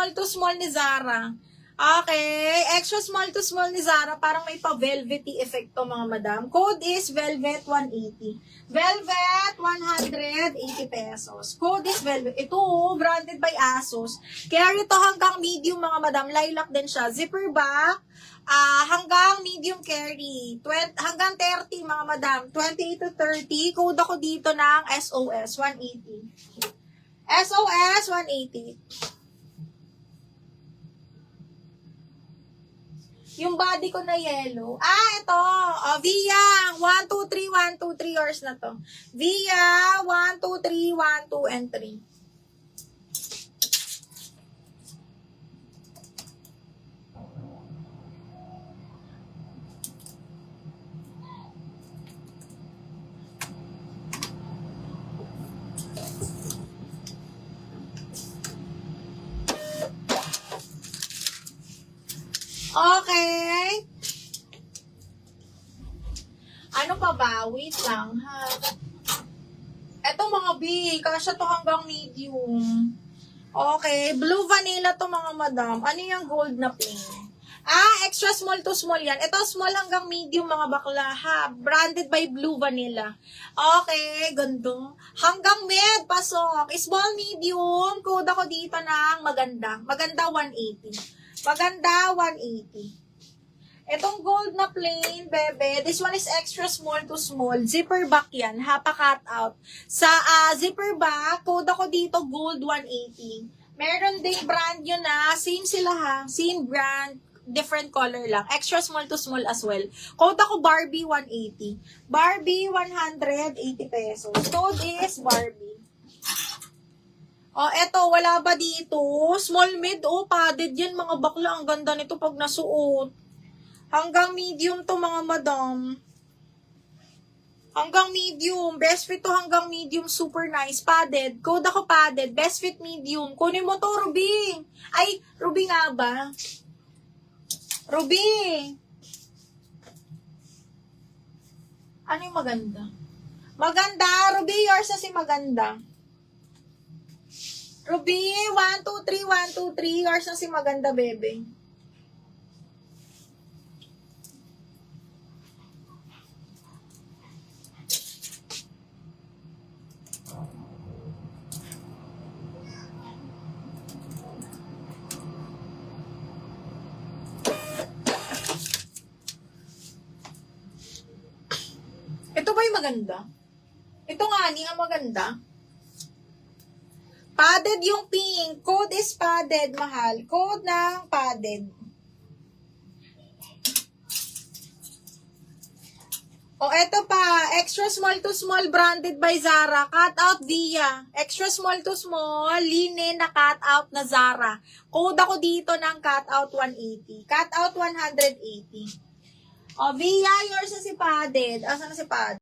small to small ni Zara. Okay, extra small to small ni Zara, parang may pa-velvety effect to mga madam. Code is Velvet 180. Velvet 180 pesos. Code is Velvet. Ito, branded by ASOS. Kaya ito hanggang medium mga madam. Lilac din siya. Zipper back. Hanggang medium carry. Hanggang 30 mga madam. 28 to 30. Code ako dito ng SOS 180. SOS 180. Yung body ko na yellow. Ito. Via 1, 2, 3, 1, 2, 3 yours na to. Via 1, 2, 3, 1, 2, and 3. Okay. Ano pa ba? Wait lang, ha. Eto mga B, kasya to hanggang medium. Okay, blue vanilla to mga madam. Ano yung gold na plain? Extra small to small yan. Ito small hanggang medium mga bakla, ha. Branded by Blue Vanilla. Okay, ganda. Hanggang mid, pasok. Small, medium. Code ako dito ng maganda. Maganda 180. Maganda, 180. Itong gold na plain, bebe, this one is extra small to small. Zipper back yan, hapa cut out. Sa zipper back, code ako dito, gold 180. Meron ding brand yun na, same sila ha, same brand, different color lang. Extra small to small as well. Code ako Barbie 180. Barbie 180 pesos. Code is Barbie. Eto, wala ba dito? Small mid, padded yan mga bakla. Ang ganda nito pag nasuot. Hanggang medium to mga madam. Hanggang medium. Best fit to hanggang medium. Super nice. Padded. Code ako padded. Best fit medium. Kunin mo to, Ruby. Ay, Ruby nga ba? Ruby. Ano yung maganda? Maganda. Ruby, yours na si maganda. Ruby, 1, 2, 3, 1, 2, 3. Yours na si maganda, bebe. Ito ba yung maganda? Ito nga ni ang maganda. Padded yung pink. Code is padded, mahal. Code ng padded. Eto pa. Extra small to small branded by Zara. Cut out Via. Extra small to small. Linen na cut out na Zara. Code ako dito ng cut out 180. Cut out 180. Via, yours na si padded. Asan na si padded?